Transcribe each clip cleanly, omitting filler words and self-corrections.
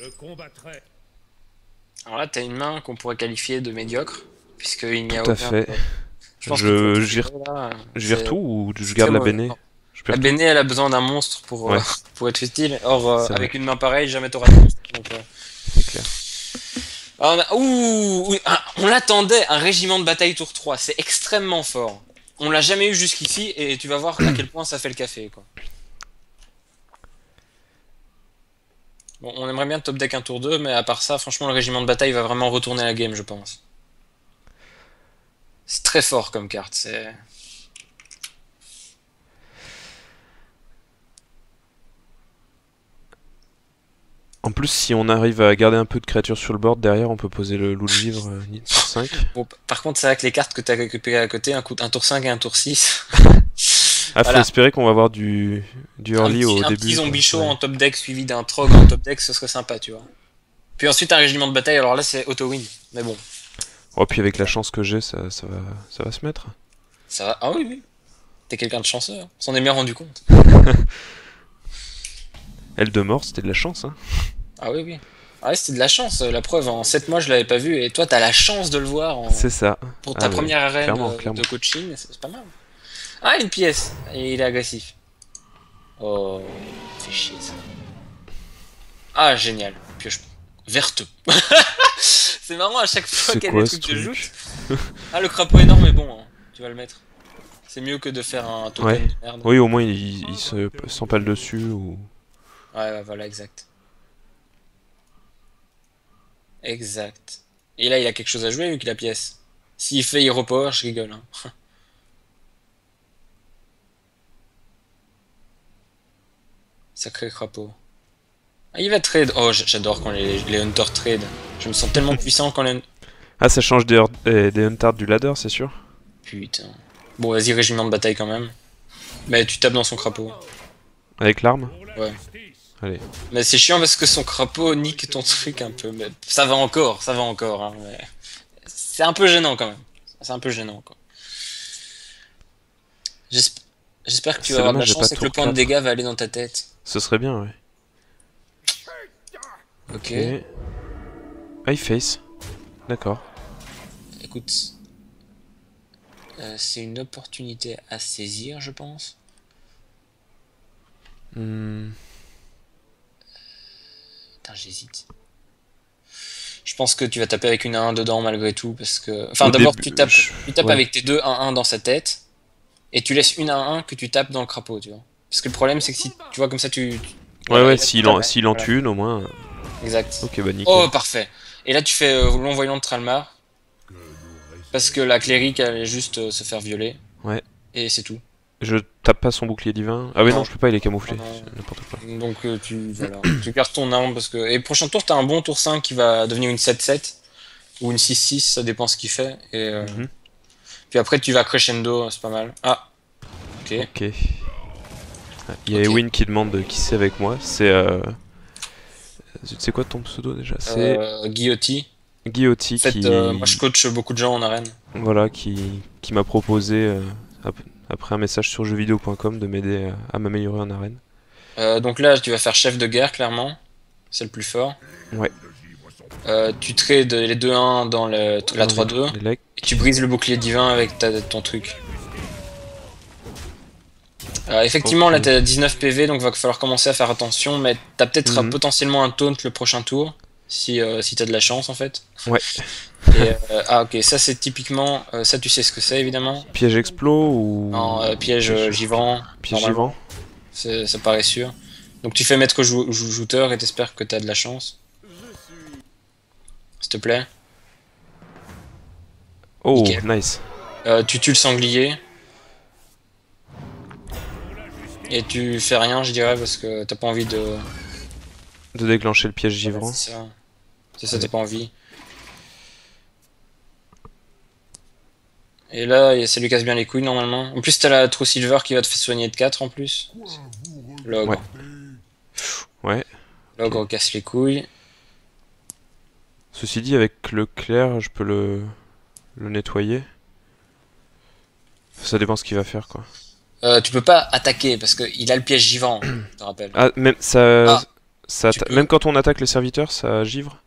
Je combattrai. Alors là, t'as une main qu'on pourrait qualifier de médiocre, puisqu'il n'y a Tout à aucun... fait. Je pense que pour Je tout vire, gérer, là, je vire tout ou je c'est garde très la mauvais. béné? Non. Je La perds tout? Béné, elle a besoin d'un monstre Ouais, pour être utile. Or, c'est vrai, avec une main pareille, jamais t'auras de monstre. Donc, c'est clair. ah, ouh, on l'attendait, un régiment de bataille tour 3, c'est extrêmement fort. On l'a jamais eu jusqu'ici et tu vas voir à quel point ça fait le café, quoi. Bon, on aimerait bien top deck un tour 2, mais à part ça, franchement, le régiment de bataille va vraiment retourner la game, je pense. C'est très fort comme carte, c'est... En plus, si on arrive à garder un peu de créatures sur le board, derrière, on peut poser le loup de vivre sur 5. Bon, par contre, c'est vrai que les cartes que t'as récupérées à côté, un tour 5 et un tour 6... Ah, faut Voilà. espérer qu'on va avoir du early au Un petit début, zombie quoi. chaud Ouais. en top deck suivi d'un trog en top deck, ce serait sympa, tu vois. Puis ensuite un régiment de bataille, alors là c'est auto-win. Mais bon, Oh, puis avec la chance que j'ai, ça va se mettre. ça va. Ah oui, oui. T'es quelqu'un de chanceux, hein. On s'en est bien rendu compte. Elle de mort, c'était de la chance, hein. Ah oui, oui. Ah ouais, c'était de la chance, la preuve. En 7 mois, je l'avais pas vu. Et toi, t'as la chance de le voir C'est ça. pour ta Ah, mais première arène clairement, clairement. de coaching. C'est pas mal. Ah, une pièce. Et il est agressif. Oh, fait chier ça. Ah, génial. Pioche verte. C'est marrant à chaque fois C'est qu'il y a des quoi ce trucs de truc? joute. Ah, le crapaud énorme est bon, hein. Tu vas le mettre. C'est mieux que de faire un totem Ouais. de merde. Oui, au moins il se s'empale dessus ou. Ouais, ouais, voilà, exact. Exact. Et là, il a quelque chose à jouer vu qu'il a pièce. S'il fait hero power, je rigole, hein. Sacré crapaud. Ah, il va trade. Oh, j'adore quand les hunters trade. Je me sens tellement puissant quand les... Ah, ça change des Huntard du ladder, c'est sûr. Putain. Bon, vas-y, régiment de bataille quand même. Mais tu tapes dans son crapaud. Avec l'arme. Pour la Ouais. justice. Allez. Mais c'est chiant parce que son crapaud nique ton truc un peu. Mais ça va encore, hein, mais c'est un peu gênant quand même. C'est un peu gênant, quoi. J'esp- J'espère que tu vas C'est avoir de la dommage, j'ai chance pas et que le tour point de 4. dégâts va aller dans ta tête. Ce serait bien, ouais. Ok. Ok. High face. D'accord. Écoute, c'est une opportunité à saisir, je pense. Hmm. Putain, j'hésite. Je pense que tu vas taper avec une 1 dedans malgré tout parce que. Enfin, Au d'abord début, tu tapes ouais. avec tes deux 1-1 dans sa tête et tu laisses une 1-1 que tu tapes dans le crapaud, tu vois. Parce que le problème, c'est que si tu vois comme ça, Ouais, voilà, ouais, et là, tu tapes, s'il en voilà. tue une, au moins. Exact. Ok, bah nickel. Oh, parfait. Et là, tu fais l'envoyant de Tralmar parce que la clérique elle allait juste se faire violer Ouais. et c'est tout. Je tape pas son bouclier divin. Ah, ouais, non, Non. je peux pas, il est camouflé. Non, non. C'est n'importe quoi. Donc tu gardes ton arme parce que et prochain tour t'as un bon tour 5 qui va devenir une 7-7 ou une 6-6, ça dépend ce qu'il fait et Mhm. puis après tu vas crescendo, c'est pas mal. Ah, ok. Ok. Ah, il y a Ok. Ewin qui demande qui c'est avec moi. C'est quoi ton pseudo déjà? C'est Guilloty. Guilloty En fait, qui. moi je coach beaucoup de gens en arène. Voilà, qui m'a proposé, après un message sur jeuxvideo.com, de m'aider à m'améliorer en arène. Donc là tu vas faire chef de guerre clairement, c'est le plus fort. Ouais. Tu trades les 2-1 dans la 3-2 Les legs. et tu brises le bouclier divin avec ton truc. Effectivement, Ok. là t'as 19 PV, donc va falloir commencer à faire attention, mais t'as peut-être Mhm. potentiellement un taunt le prochain tour, si t'as de la chance en fait. Ouais. Et, ah ok, ça c'est typiquement, ça tu sais ce que c'est évidemment. Piège explos ou. En piège givrant, Piège normalement, givrant. ça paraît sûr. Donc tu fais maître jouteur et t'espères que t'as de la chance. S'il te plaît. Oh, Nickel. nice. Tu tues le sanglier. Et tu fais rien, je dirais, parce que t'as pas envie de... De déclencher le piège Voilà, givrant. c'est ça. C'est ça, t'as pas envie. Et là, ça lui casse bien les couilles normalement. En plus, t'as la True Silver qui va te faire soigner de 4 en plus. L'ogre. Ouais. L'ogre casse les couilles. Ceci dit, avec le clair, je peux le nettoyer. Ça dépend ce qu'il va faire, quoi. Tu peux pas attaquer parce qu'il a le piège givrant, je te rappelle. Ah, même ça. Ah. Même quand on attaque les serviteurs, ça givre?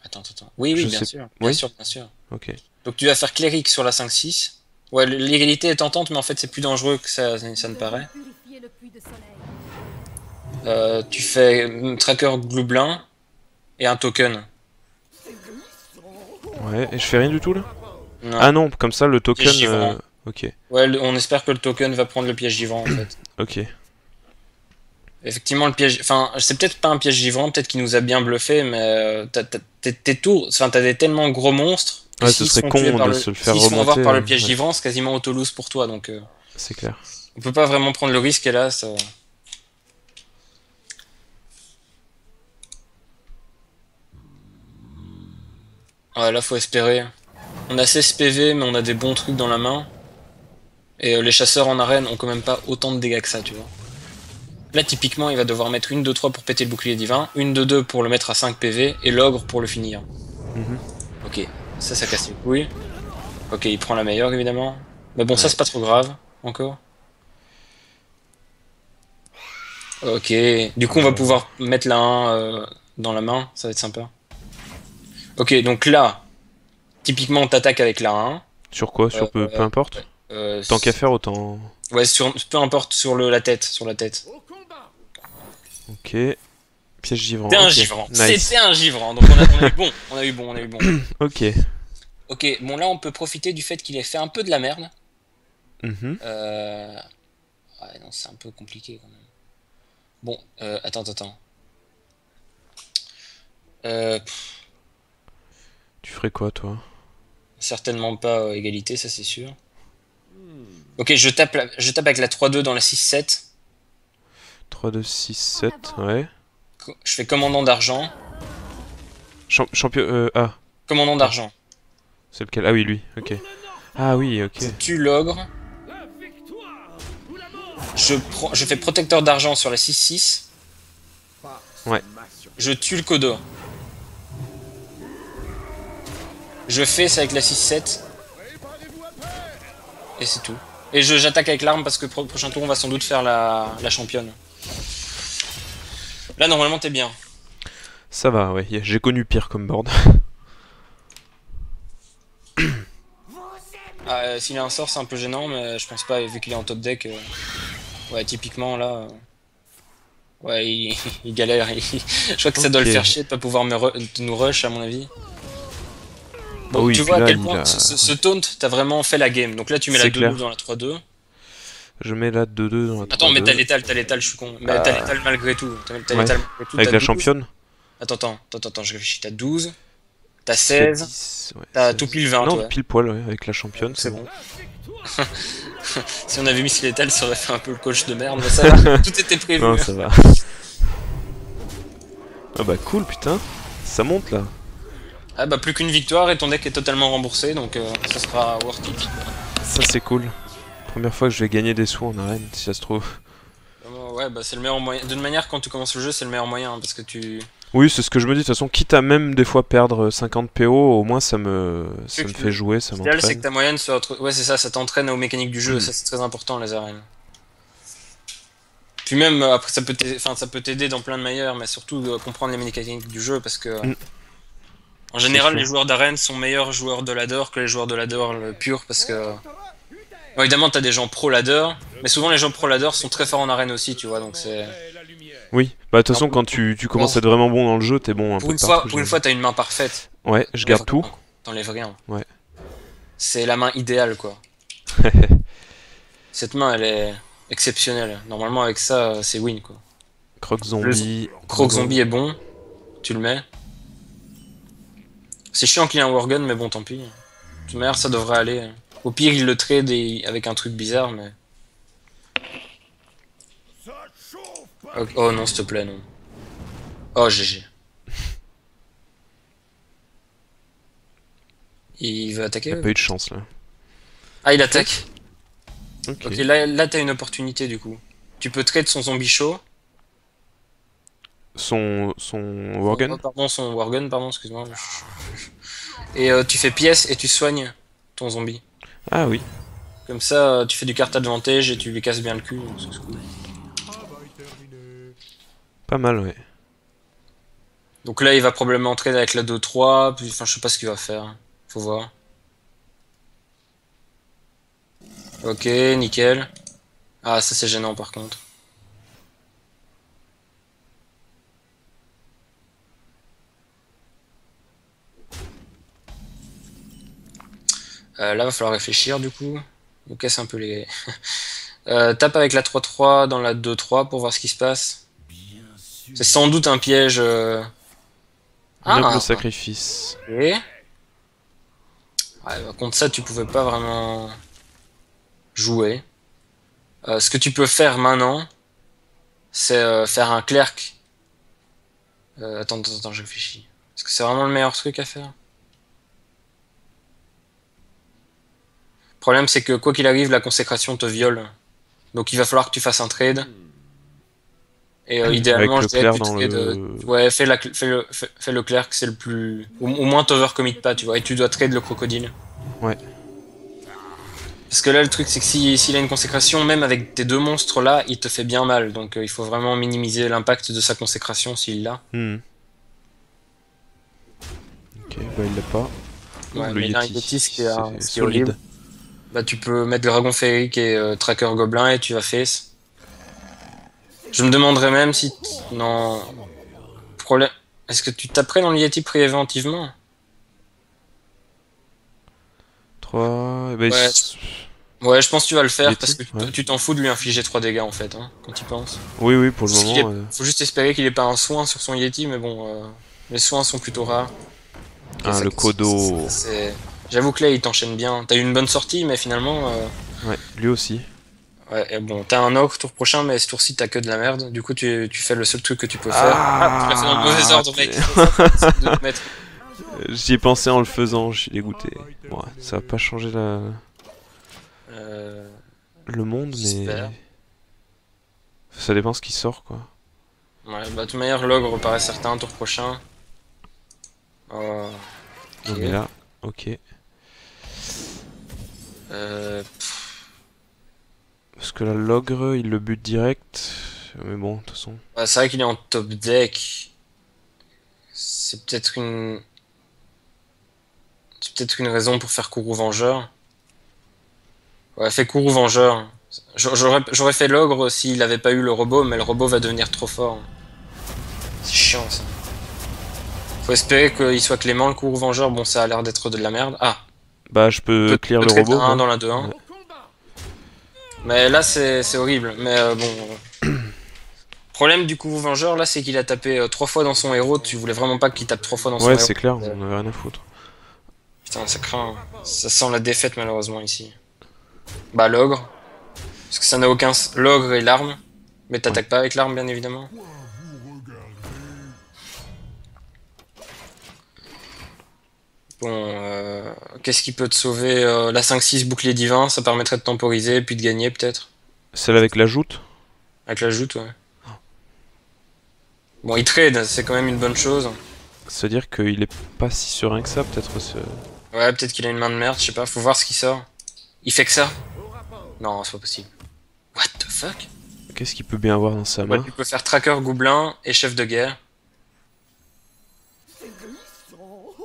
Attends. Oui, Je bien sais- sûr. Oui. Bien sûr. Ok. Donc tu vas faire cléric sur la 5-6. Ouais, l'égalité est tentante, mais en fait c'est plus dangereux que ça ne paraît. Tu fais tracker gloublin et un token. Ouais, et je fais rien du tout là? Non. Ah non, comme ça le token... Piège givrant. Ok, Ouais, on espère que le token va prendre le piège givrant en fait. ok. Effectivement, le piège. Enfin, c'est peut-être pas un piège givrant, peut-être qu'il nous a bien bluffé, mais tes tours. Enfin, t'as des tellement gros monstres. Que Ouais, ce s'ils serait sont con tués par de le... se le faire S'ils se font avoir remonter. par le piège Ouais, givrant, c'est quasiment auto-lose pour toi, donc c'est clair. on peut pas vraiment prendre le risque, hélas. Ouais, là, faut espérer. On a 16 PV, mais on a des bons trucs dans la main. Et les chasseurs en arène ont quand même pas autant de dégâts que ça, tu vois. Là, typiquement, il va devoir mettre une 2-3 pour péter le bouclier divin, une 2-2 pour le mettre à 5 PV, et l'ogre pour le finir. Mhm. Ok, ça casse les couilles. Ok, il prend la meilleure, évidemment. Mais bon, ça, c'est pas trop grave, encore. Ok, du coup, on va pouvoir mettre la 1 dans la main, ça va être sympa. Ok, donc là, typiquement, on t'attaque avec la 1. Sur quoi? Sur peu importe? Tant qu'à faire, autant... Ouais, peu importe sur la tête, Ok. Piège givrant. C'était un ok. givrant. Nice. C'était un givrant. Donc on a eu bon. Ok. Ok, bon là on peut profiter du fait qu'il ait fait un peu de la merde. Mhm. Ouais, non, c'est un peu compliqué quand même. Bon, attends. Tu ferais quoi, toi? Certainement pas égalité, ça c'est sûr. Ok, je tape avec la 3-2 dans la 6-7. 3, 2, 6, 7, ouais. Je fais commandant d'argent. Champion... Ah, Commandant d'argent. c'est lequel? Ah oui, lui, ok. Ah oui, ok. Je tue l'ogre. Je fais protecteur d'argent sur la 6-6. Ouais. Je tue le Kodo. Je fais ça avec la 6-7. Et c'est tout. Et j'attaque avec l'arme parce que prochain tour on va sans doute faire la championne. Là normalement t'es bien. Ça va, ouais. J'ai connu pire comme board. S'il a un sort c'est un peu gênant mais je pense pas vu qu'il est en top deck. Ouais typiquement là... Ouais il galère. Je crois que ça doit le faire chier de pas pouvoir nous rush à mon avis. Bon, oui, tu vois à là, quel point ce taunt t'as vraiment fait la game. Donc là tu mets la 2-2 dans la 3-2. Je mets la 2-2 dans la 3-2. Attends mais t'as l'étal, je suis con. Mais t'as l'étal malgré tout. Avec la championne. Attends, je réfléchis. T'as 12, t'as 16, 10, ouais, t'as tout pile 20. Non, toi. pile poil, ouais, avec la championne, c'est bon. Si on avait mis l'étal, ça aurait fait un peu le coach de merde, mais ça va, tout était prévu. Non, ça va. Ah bah cool, putain. Ça monte là. Ah bah plus qu'une victoire et ton deck est totalement remboursé, donc ça sera worth it. Ça c'est cool. Première fois que je vais gagner des sous en arène, si ça se trouve. Ouais, bah c'est le meilleur moyen. D'une manière, quand tu commences le jeu, c'est le meilleur moyen, parce que tu... Oui, c'est ce que je me dis, de toute façon, quitte à même des fois perdre 50 PO, au moins ça me fait jouer, ça m'entraîne. L'idéal c'est que ta moyenne soit... Ouais c'est ça t'entraîne aux mécaniques du jeu, ça c'est très important les arènes. Puis même, après ça peut t'aider dans plein de manières, mais surtout comprendre les mécaniques du jeu, parce que... En général, les joueurs d'arène sont meilleurs joueurs de ladder que les joueurs de ladder pur, parce que... Bon, évidemment, t'as des gens pro ladder, mais souvent les gens pro ladder sont très forts en arène aussi, tu vois, donc c'est... Oui, bah de toute façon, quand tu commences à être vraiment bon dans le jeu, t'es bon un peu partout. Pour une fois, t'as une main parfaite. Ouais, je garde tout. T'enlèves rien. Ouais. C'est la main idéale, quoi. Cette main, elle est exceptionnelle. Normalement, avec ça, c'est win, quoi. Croc zombie. Croc zombie est bon. Tu le mets. C'est chiant qu'il y ait un wargun, mais bon, tant pis. De toute manière, ça devrait aller. Au pire, il le trade avec un truc bizarre, mais... Oh non, s'il te plaît, non. Oh, GG. Il veut attaquer? Il a pas eu de chance, là. Ah, il attaque. Ok, Ok, là t'as une opportunité, du coup. Tu peux trade son zombie chaud. Son wargun. Son wargun, pardon, excuse-moi. Et tu fais pièce et tu soignes ton zombie. Ah oui. Comme ça, tu fais du carte advantage et tu lui casses bien le cul. C'est cool. Pas mal, ouais. Donc là, il va probablement trade avec la 2-3, puis enfin, je sais pas ce qu'il va faire. Faut voir. Ok, nickel. Ah, ça c'est gênant par contre. Là, va falloir réfléchir du coup. On casse un peu les... tape avec la 3-3 dans la 2-3 pour voir ce qui se passe. C'est sans doute un piège... Noble Ah, sacrifice. ok. Ouais, bah, contre ça, tu pouvais pas vraiment jouer. Ce que tu peux faire maintenant, c'est faire un clerc. Attends, je réfléchis. Est-ce que c'est vraiment le meilleur truc à faire? Le problème, c'est que quoi qu'il arrive, la consécration te viole. Donc il va falloir que tu fasses un trade. Et idéalement, Avec je le dirais clair que tu dans trades, le... ouais, fais le clerc, c'est le plus... Au moins t'over commit pas, tu vois, et tu dois trade le crocodile. Ouais. Parce que là, le truc, c'est que s'il a une consécration, même avec tes deux monstres là, il te fait bien mal. Donc il faut vraiment minimiser l'impact de sa consécration s'il l'a. Hmm. Ok, bah il l'a pas. Ouais, Le mais il a un Yeti, Yeti, ce qui est solide. horrible. Bah tu peux mettre Dragon Féerique et Tracker Gobelin et tu vas face. Je me demanderais même si... Non... Problème... Est-ce que tu taperais dans le Yeti préventivement? 3... Ouais, ouais, je pense que tu vas le faire parce Yeti, que ouais. tu t'en fous de lui infliger 3 dégâts en fait, hein, quand tu penses. Oui, pour le Parce qu'il moment... faut juste espérer qu'il ait pas un soin sur son Yeti, mais bon, les soins sont plutôt rares. Ok, Ah, le Kodo... J'avoue que là il t'enchaîne bien. T'as eu une bonne sortie, mais finalement... Ouais, lui aussi. Ouais, et bon, t'as un ogre tour prochain, mais ce tour-ci t'as que de la merde. Du coup, tu fais le seul truc que tu peux faire. Ah, tu l'as fait dans le mauvais ordre, mec. C'est de te mettre. J'y ai pensé en le faisant, je suis dégoûté. Bon, ça va pas changer Euh, le monde, mais... J'espère. Ça dépend ce qui sort, quoi. Ouais, bah, de toute manière, l'ogre paraît certain, tour prochain. Oh, ok. Non mais là, ok. Parce que là, l'ogre, il le bute direct. Mais bon, de toute façon... Bah, c'est vrai qu'il est en top deck. C'est peut-être une... C'est peut-être une raison pour faire Kourou Vengeur. Ouais, fais Kourou Vengeur. J'aurais fait l'ogre s'il avait pas eu le robot, mais le robot va devenir trop fort. C'est chiant ça. Faut espérer qu'il soit clément le Kourou Vengeur. Bon, ça a l'air d'être de la merde. Ah, Bah, je peux clear le robot, la 1 moi. dans la 2-1. Ouais. Mais là, c'est horrible. Mais bon... Problème du Kourou Vengeur, là, c'est qu'il a tapé 3 fois dans son héros. Tu voulais vraiment pas qu'il tape 3 fois dans son Ouais, héros. c'est clair, on avait rien à foutre. Putain, ça craint. Ça sent la défaite, malheureusement, ici. Bah, l'ogre. Parce que ça n'a aucun... L'ogre et l'arme. Mais t'attaques pas avec l'arme, bien évidemment. Bon, qu'est-ce qui peut te sauver? La 5-6 bouclier divin, ça permettrait de temporiser, puis de gagner, peut-être. Celle avec la joute? Avec la joute, ouais. Bon, il trade, c'est quand même une bonne chose. Ça veut dire qu'il est pas si serein que ça, peut-être ce... Ouais, peut-être qu'il a une main de merde, je sais pas, faut voir ce qui sort. Il fait que ça? Non, c'est pas possible. What the fuck? Qu'est-ce qu'il peut bien avoir dans sa Ouais, main? tu peux faire tracker gobelin et chef de guerre.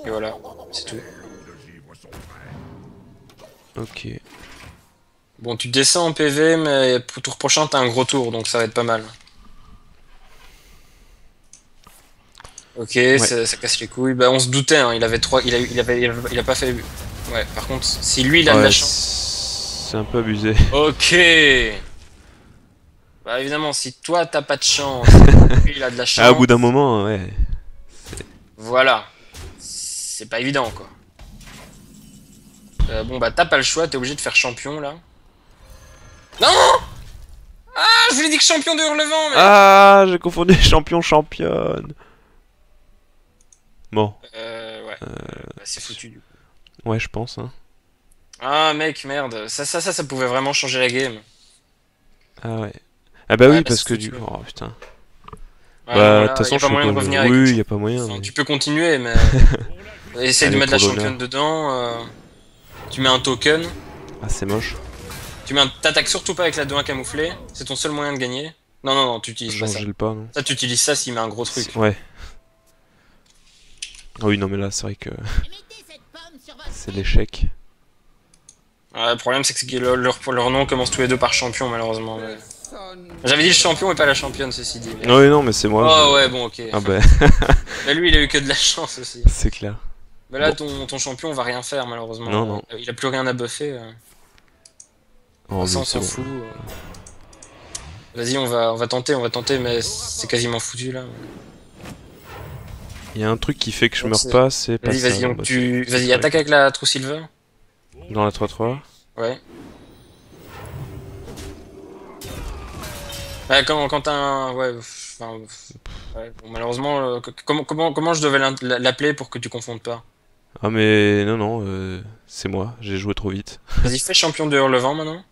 Et voilà, c'est tout. Ok. Bon, tu descends en PV, mais pour tour prochain, t'as un gros tour, donc ça va être pas mal. Ok, Ouais. ça casse les couilles. Bah, on se doutait, hein, il avait 3, il a pas fait... Ouais, par contre, si lui, il a de la chance... C'est un peu abusé. Ok. Bah, évidemment, si toi, t'as pas de chance, lui, il a de la chance... Ah, au bout d'un moment, ouais. Voilà. C'est pas évident, quoi. Bon, bah, t'as pas le choix, t'es obligé de faire champion, là. Non! Ah, je voulais dire que champion de Hurlevent, mais... Ah, j'ai confondu championne. Bon. Ouais. Bah, c'est foutu, du coup. Ouais, je pense, hein. Ah, mec, merde. Ça pouvait vraiment changer la game. Ah ouais. Ah bah Ouais, oui, bah, parce c'est que foutu. du... Oh putain. Ouais, Bah, non, de là, toute façon, y a je pas fais moyen pas de revenir avec... Oui, y a pas moyen, Enfin, mais... tu peux continuer, mais... Essaye de Allez, mettre la pour l'honneur. championne dedans. Tu mets un token. Ah, c'est moche. T'attaques surtout pas avec la 2-1 camouflée. C'est ton seul moyen de gagner. Non, non, non, tu utilises pas Genre ça. gèle pas, non? Ça, tu utilises ça s'il met un gros truc. Ouais. Ah oui, non mais là c'est vrai que c'est l'échec. Le problème, c'est que leur nom commence tous les deux par champion, malheureusement. Mais... J'avais dit le champion et pas la championne, ceci dit. Mais... Oui, non, mais c'est moi. Oh ouais, bon, ok. Ah bah, Mais lui, il a eu que de la chance aussi. c'est clair. Mais là, Bon. ton champion va rien faire, malheureusement. Non, non. Il a plus rien à buffer. Oh, Ça, mais on c'est s'en bon. fout. Vas-y, on va tenter, mais c'est quasiment foutu là. Il y a un truc qui fait que je Donc, meurs pas, c'est pas Vas-y, ça. vas-y, Bon, donc bah, vas-y, attaque avec la True Silver. dans la 3-3. Ouais. Ouais, quand t'as un... Ouais, enfin... Ouais, bon, malheureusement, comment je devais l'appeler pour que tu confondes pas? Ah mais non, non, c'est moi, j'ai joué trop vite. Vas-y, fais champion de Hurlevent maintenant.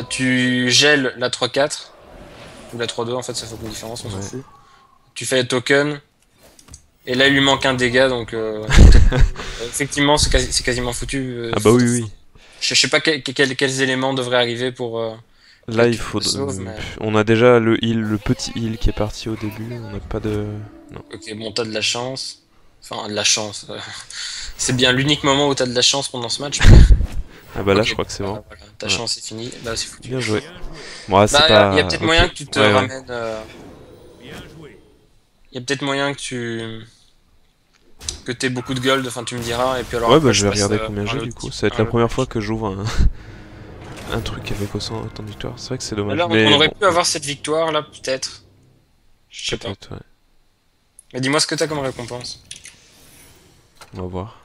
Tu gèles la 3-4. Ou la 3-2, en fait, ça fait aucune différence, on s'en Ouais. fout. Tu fais token. Et là, il lui manque un dégât, donc... effectivement, c'est quasiment foutu. Ah bah oui, oui. Je sais pas quels éléments devraient arriver pour... Là, il tu faut. te sauves, mais- On a déjà le heal, le petit heal qui est parti au début. On n'a pas de. Non. Ok, bon, t'as de la chance. Enfin, de la chance. C'est bien l'unique moment où t'as de la chance pendant ce match. Ah bah là, Ok, je crois que c'est bon. voilà, ta Voilà. chance est finie. Là, c'est foutu. Bien joué. Bon, ah, c'est Bah, pas. il y a peut-être ok. moyen que tu te Ouais, ouais. ramènes. Il y a peut-être moyen que t'aies beaucoup de gold. Enfin, tu me diras. Et puis alors Ouais, après, bah je vais passe, regarder combien un j'ai lot du coup. type- Ça va être un la lot première type. fois que j'ouvre un truc avec autant de victoires. C'est vrai que c'est dommage. Là, on Mais aurait bon, pu avoir cette victoire là, peut-être. Je sais pas. peut-être, ouais. Mais dis-moi ce que t'as comme récompense. On va voir.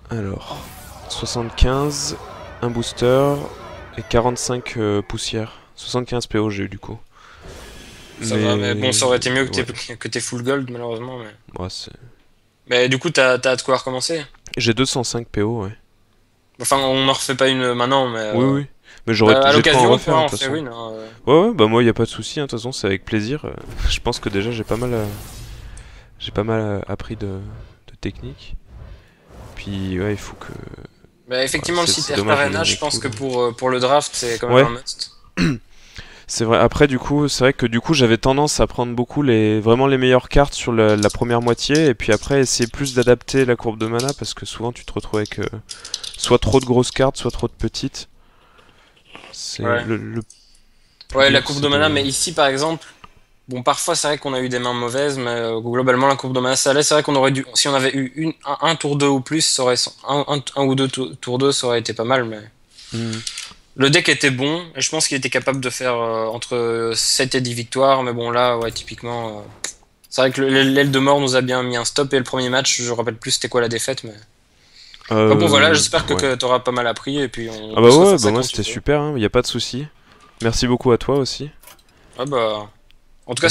Alors, 75, un booster et 45 poussières. 75 PO j'ai eu du coup. Ça va, mais bon, ça aurait été mieux que ouais. t'aies full gold, malheureusement. Mais, Ouais, mais du coup, t'as de quoi recommencer. j'ai 205 PO, ouais. Enfin, on n'en refait pas une maintenant, mais. Oui, oui. Mais À j'ai de quoi en l'occasion, on refaire, pourra hein, en de toute faire façon. une. Hein. Ouais, ouais, bah moi y a pas de souci, hein, de toute façon c'est avec plaisir. Je pense que déjà j'ai pas mal, appris de technique. Puis ouais, il faut que. Bah, effectivement, Ouais, le c'est site dommage, Arena, il je est pense que cool. pour le draft, c'est quand même Ouais. un must. C'est vrai. Après, du coup, c'est vrai que du coup j'avais tendance à prendre beaucoup vraiment les meilleures cartes sur la première moitié, et puis après essayer plus d'adapter la courbe de mana parce que souvent tu te retrouves avec soit trop de grosses cartes, soit trop de petites. C'est Ouais. le Ouais, la dur, courbe c'est de mana, mais ici par exemple, bon, parfois c'est vrai qu'on a eu des mains mauvaises, mais globalement la courbe de mana ça allait. C'est vrai qu'on aurait dû, si on avait eu un tour 2 ou plus, ça aurait, un ou deux tours 2, ça aurait été pas mal, mais. Hmm. Le deck était bon, et je pense qu'il était capable de faire entre 7 et 10 victoires, mais bon là, ouais, typiquement. C'est vrai que l'aile de mort nous a bien mis un stop, et le premier match, je rappelle plus c'était quoi la défaite, mais. Enfin, bon voilà, j'espère ouais. que t'auras pas mal appris, et puis on Ah peut bah se ouais, refaire ça bah moi quand tu c'était veux. super, hein, y a pas de souci. Merci beaucoup à toi aussi. Ah bah. En tout cas,